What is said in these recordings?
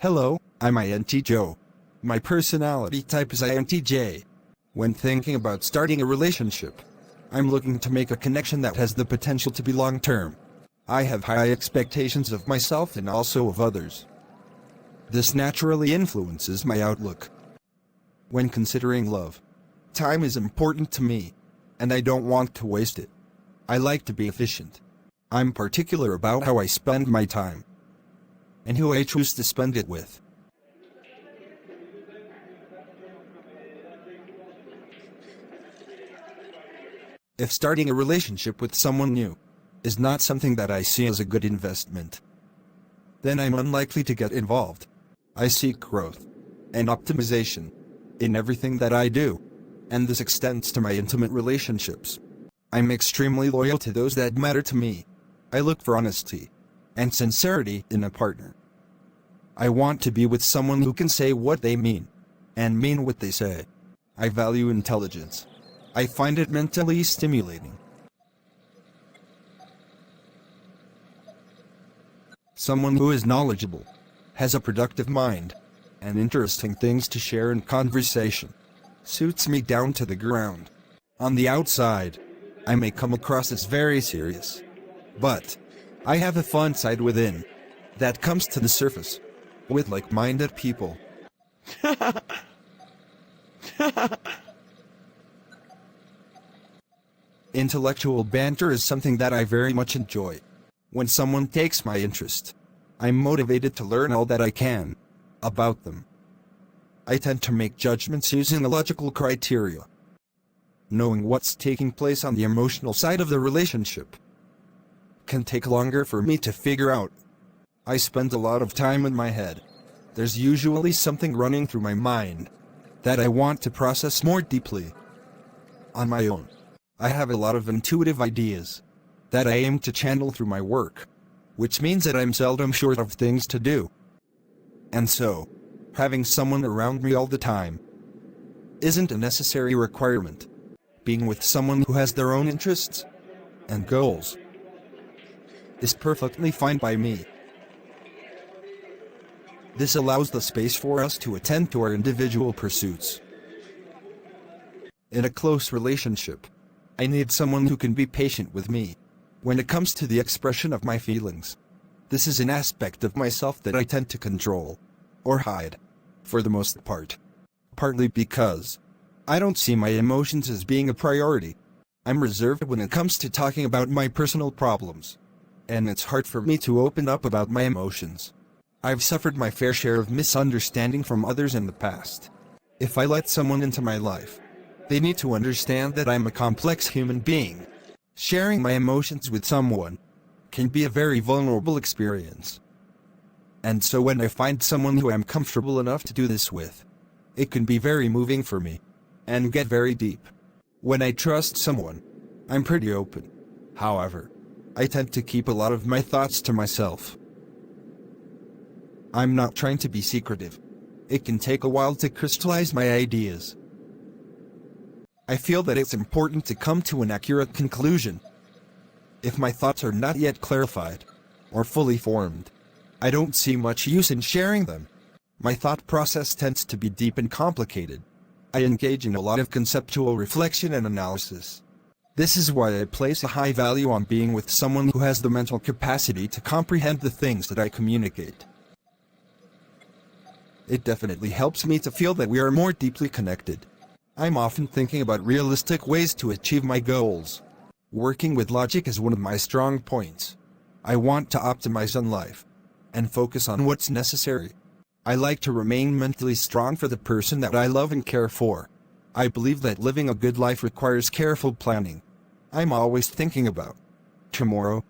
Hello, I'm INTJ. My personality type is INTJ. When thinking about starting a relationship, I'm looking to make a connection that has the potential to be long-term. I have high expectations of myself and also of others. This naturally influences my outlook. When considering love, time is important to me, and I don't want to waste it. I like to be efficient. I'm particular about how I spend my time, and who I choose to spend it with. If starting a relationship with someone new is not something that I see as a good investment, then I'm unlikely to get involved. I seek growth and optimization in everything that I do, and this extends to my intimate relationships. I'm extremely loyal to those that matter to me. I look for honesty and sincerity in a partner. I want to be with someone who can say what they mean and mean what they say. I value intelligence. I find it mentally stimulating. Someone who is knowledgeable, has a productive mind, and interesting things to share in conversation suits me down to the ground. On the outside, I may come across as very serious, but I have a fun side within that comes to the surface with like-minded people. Intellectual banter is something that I very much enjoy. When someone takes my interest, I'm motivated to learn all that I can about them. I tend to make judgments using a logical criteria, knowing what's taking place on the emotional side of the relationship can take longer for me to figure out. I spend a lot of time in my head. There's usually something running through my mind that I want to process more deeply on my own. I have a lot of intuitive ideas that I aim to channel through my work, which means that I'm seldom short of things to do. And so, having someone around me all the time isn't a necessary requirement. Being with someone who has their own interests and goals is perfectly fine by me. This allows the space for us to attend to our individual pursuits. In a close relationship, I need someone who can be patient with me when it comes to the expression of my feelings. This is an aspect of myself that I tend to control or hide, for the most part. Partly because I don't see my emotions as being a priority. I'm reserved when it comes to talking about my personal problems, and it's hard for me to open up about my emotions. I've suffered my fair share of misunderstanding from others in the past. If I let someone into my life, they need to understand that I'm a complex human being. Sharing my emotions with someone can be a very vulnerable experience. And so when I find someone who I'm comfortable enough to do this with, it can be very moving for me and get very deep. When I trust someone, I'm pretty open. However, I tend to keep a lot of my thoughts to myself. I'm not trying to be secretive. It can take a while to crystallize my ideas. I feel that it's important to come to an accurate conclusion. If my thoughts are not yet clarified or fully formed, I don't see much use in sharing them. My thought process tends to be deep and complicated. I engage in a lot of conceptual reflection and analysis. This is why I place a high value on being with someone who has the mental capacity to comprehend the things that I communicate. It definitely helps me to feel that we are more deeply connected. I'm often thinking about realistic ways to achieve my goals. Working with logic is one of my strong points. I want to optimize on life and focus on what's necessary. I like to remain mentally strong for the person that I love and care for. I believe that living a good life requires careful planning. I'm always thinking about tomorrow.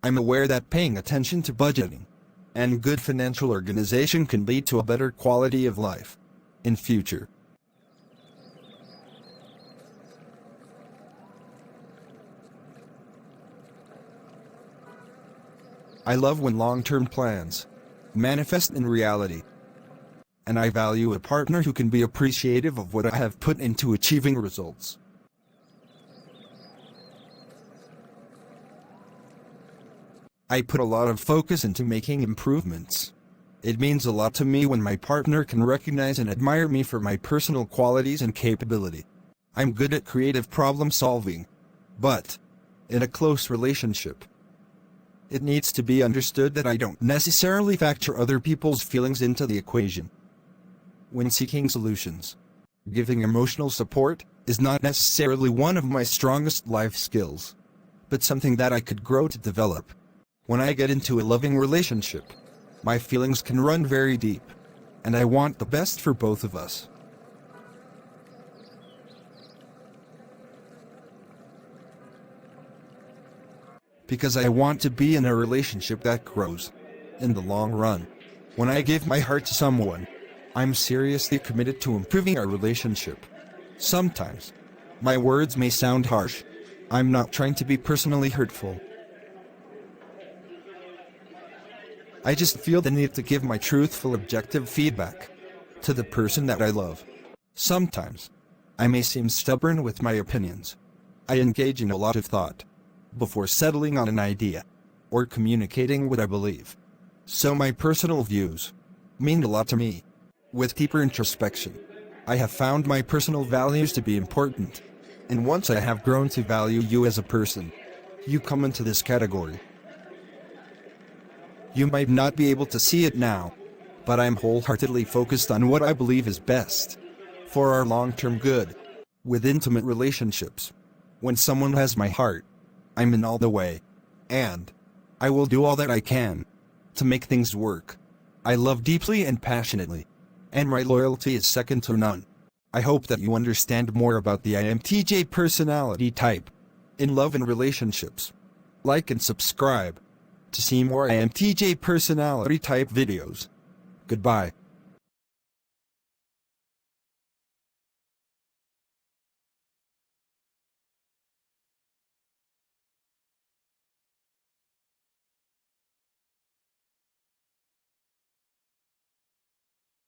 I'm aware that paying attention to budgeting and good financial organization can lead to a better quality of life in future. I love when long-term plans manifest in reality, and I value a partner who can be appreciative of what I have put into achieving results. I put a lot of focus into making improvements It means a lot to me when my partner can recognize and admire me for my personal qualities and capability. I'm good at creative problem solving. But, in a close relationship, it needs to be understood that I don't necessarily factor other people's feelings into the equation. When seeking solutions, giving emotional support is not necessarily one of my strongest life skills, but something that I could grow to develop. When I get into a loving relationship, my feelings can run very deep, and I want the best for both of us. Because I want to be in a relationship that grows in the long run. When I give my heart to someone, I'm seriously committed to improving our relationship. Sometimes, my words may sound harsh. I'm not trying to be personally hurtful. I just feel the need to give my truthful, objective feedback to the person that I love. Sometimes, I may seem stubborn with my opinions. I engage in a lot of thought before settling on an idea or communicating what I believe. So my personal views mean a lot to me. With deeper introspection, I have found my personal values to be important. And once I have grown to value you as a person, you come into this category. You might not be able to see it now, but I'm wholeheartedly focused on what I believe is best for our long-term good. With intimate relationships, when someone has my heart, I'm in all the way, and I will do all that I can to make things work. I love deeply and passionately, and my loyalty is second to none. I hope that you understand more about the INTJ personality type in love and relationships. Like and subscribe to see more INTJ personality type videos. Goodbye.